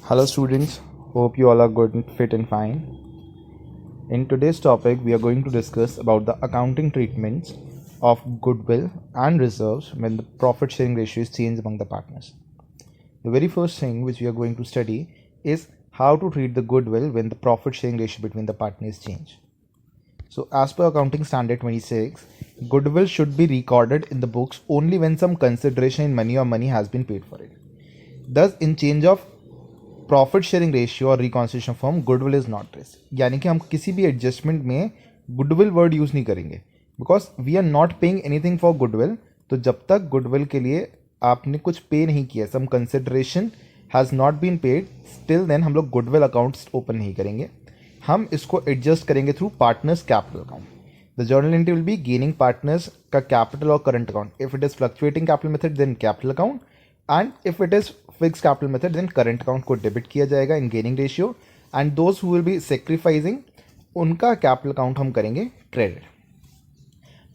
Hello students, hope you all are good, fit and fine. In today's topic, we are going to discuss about the accounting treatments of goodwill and reserves when the profit sharing ratio is changed among the partners. The very first thing which we are going to study is how to treat the goodwill when the profit sharing ratio between the partners change. So as per accounting standard 26, goodwill should be recorded in the books only when some consideration in money or money has been paid for it. Thus in change of profit sharing ratio और reconciliation form goodwill is not risk, यानी कि हम किसी भी adjustment में goodwill word use नहीं करेंगे because we are not paying anything for goodwill. तो जब तक गुडविल के लिए आपने कुछ पे नहीं किया, some consideration has not been paid, still then हम लोग गुडविल अकाउंट्स ओपन नहीं करेंगे. हम इसको एडजस्ट करेंगे through partners capital account. The journal entry will be gaining partners का कैपिटल और current account. If it is fluctuating capital method then capital account, and if it is fix capital method then current account को debit किया जाएगा in gaining ratio. And those who will be sacrificing, उनका capital account हम करेंगे credit.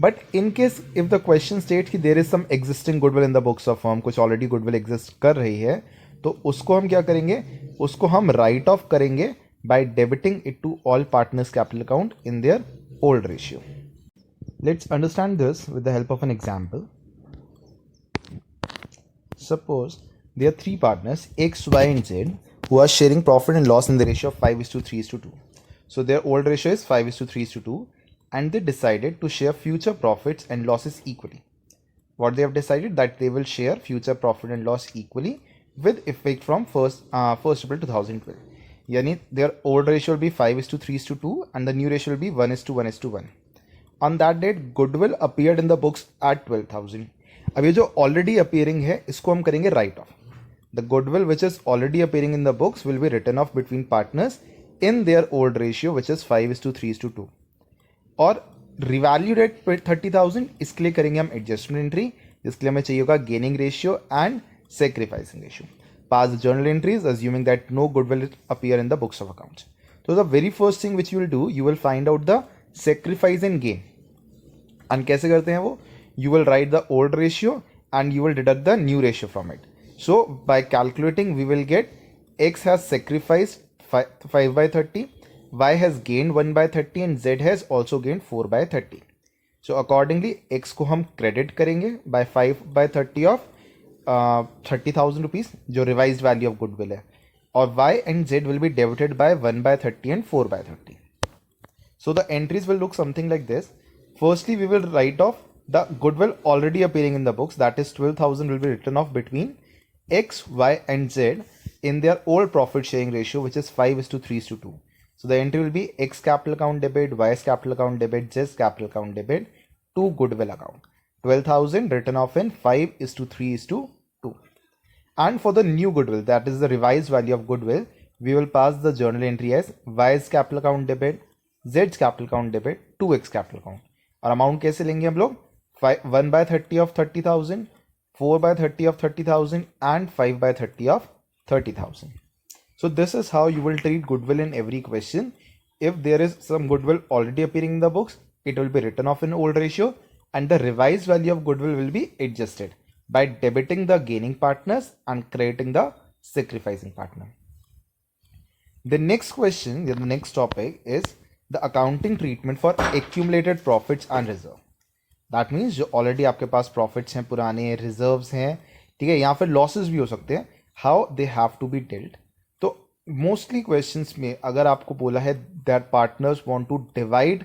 But in case if the question state कि there is some existing goodwill in the books of firm, कुछ already goodwill exist कर रही है, तो उसको हम क्या करेंगे, उसको हम राइट ऑफ करेंगे by debiting it to all partners capital account in their old ratio. Let's understand this with the help of an example. Suppose there are three partners X, Y and Z who are sharing profit and loss in the ratio of 5:3:2. So their old ratio is 5:3:2 and they decided to share future profits and losses equally. What they have decided, that they will share future profit and loss equally with effect from 1st April 2012. Yani their old ratio will be 5:3:2 and the new ratio will be 1:1:1. On that date, goodwill appeared in the books at 12,000. अब ये जो already appearing है इसको हम करेंगे write off. The goodwill which is already appearing in the books will be written off between partners in their old ratio which is 5:3:2. और revalued eight 30,000, इसके लिए करेंगे हम एडजस्टमेंट एंट्री, जिसके लिए हमें चाहिए होगा gaining ratio and sacrificing ratio. Pass the journal entries assuming that no goodwill appear in the books of accounts. तो the very first thing which you will do, you will find out the sacrifice and gain. And कैसे करते हैं वो, you will write the old ratio and you will deduct the new ratio from it. So by calculating we will get X has sacrificed 5/30, Y has gained 1/30 and Z has also gained 4/30. So accordingly X को हम credit करेंगे by 5/30 of 30,000 rupees, जो revised value of goodwill है, और Y and Z will be debited by 1/30 and 4/30. So the entries will look something like this. Firstly we will write off the goodwill already appearing in the books, that is 12,000 will be written off between X, Y and Z in their old profit sharing ratio which is 5:3:2. So the entry will be X capital account debit, Y's capital account debit, Z's capital account debit to goodwill account. 12,000 written off in 5:3:2. And for the new goodwill, that is the revised value of goodwill, we will pass the journal entry as Y's capital account debit, Z's capital account debit to X capital account. और amount कैसे लेंगे हम लोग, 1/30 of 30,000, 4/30 of 30,000 and 5/30 of 30,000. So this is how you will treat goodwill in every question. If there is some goodwill already appearing in the books, it will be written off in old ratio and the revised value of goodwill will be adjusted by debiting the gaining partners and crediting the sacrificing partner. The next question, the next topic is the accounting treatment for accumulated profits and reserve. That means जो already आपके पास profits हैं, पुराने reserves हैं, ठीक है, या फिर losses भी हो सकते हैं, how they have to be dealt. तो मोस्टली क्वेश्चंस में अगर आपको बोला है that partners want to divide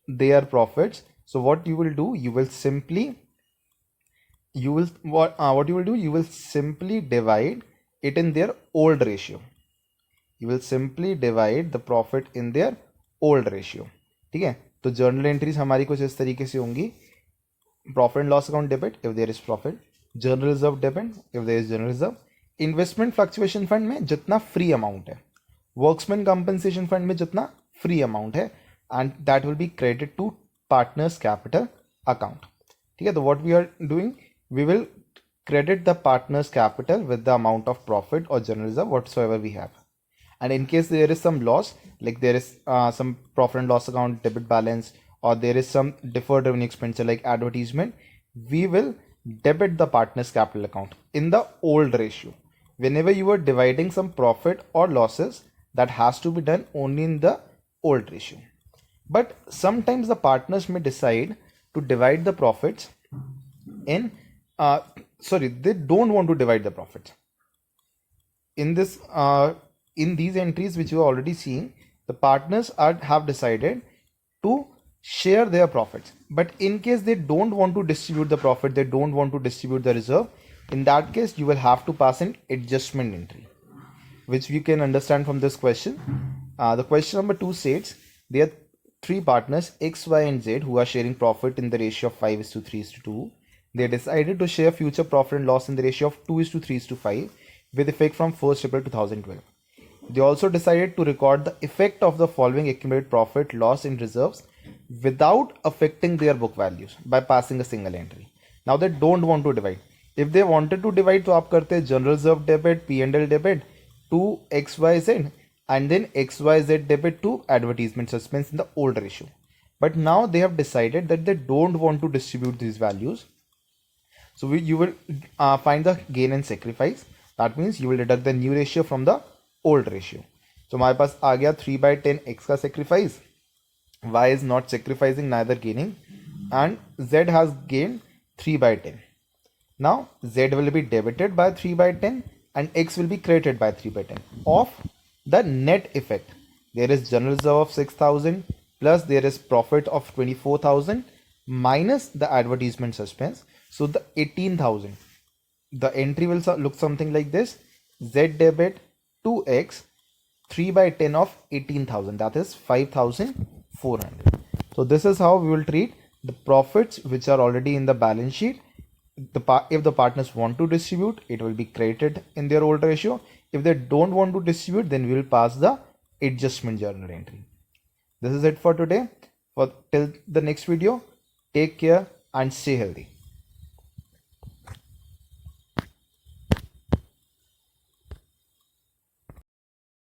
their profits, so what you will do, you will simply divide it in their old ratio. You will simply divide the profit in their old ratio. ठीक है, तो journal entries हमारी कुछ इस तरीके से होंगी. Profit and loss account debit if there is profit, general reserve debit if there is general reserve, investment fluctuation fund में जितना free amount है, workman compensation fund में जितना free amount है, and that will be credited to partners capital account. ठीक है, तो what we are doing, we will credit the partners capital with the amount of profit or general reserve whatsoever we have. And in case there is some loss, like there is some profit and loss account debit balance, or there is some deferred revenue expenditure like advertisement, we will debit the partners capital account in the old ratio. whenever you are dividing some profit or losses, that has to be done only in the old ratio. But sometimes the partners may decide to divide the profits in they don't want to divide the profits in this in these entries which you are already seeing. The partners have decided to share their profits, but in case they don't want to distribute the profit, they don't want to distribute the reserve, in that case you will have to pass an adjustment entry, which we can understand from this question. The question number 2 states there are three partners X, Y and Z who are sharing profit in the ratio of 5:3:2. They decided to share future profit and loss in the ratio of 2:3:5 with effect from 1st April 2012. They also decided to record the effect of the following accumulated profit loss in reserves without affecting their book values by passing a single entry. Now they don't want to divide. If they wanted to divide, तो आप करते general reserve debit, P&L debit to XYZ and then XYZ debit to advertisement suspense in the old ratio. But now they have decided that they don't want to distribute these values. So you will find the gain and sacrifice. That means you will deduct the new ratio from the old ratio. So हमारे पास आ गया 3/10 X का sacrifice. Y is not sacrificing, neither gaining, and Z has gained 3/10. Now Z will be debited by 3/10 and X will be credited by 3/10 of the net effect. There is general reserve of 6,000 plus there is profit of 24,000 minus the advertisement suspense. So the 18,000. The entry will look something like this: Z debit to X 3/10 of 18,000, that is 5,400. So this is how we will treat the profits which are already in the balance sheet. If the partners want to distribute, it will be credited in their old ratio. If they don't want to distribute, then we will pass the adjustment journal entry. This is it for today. Till the next video, take care and stay healthy.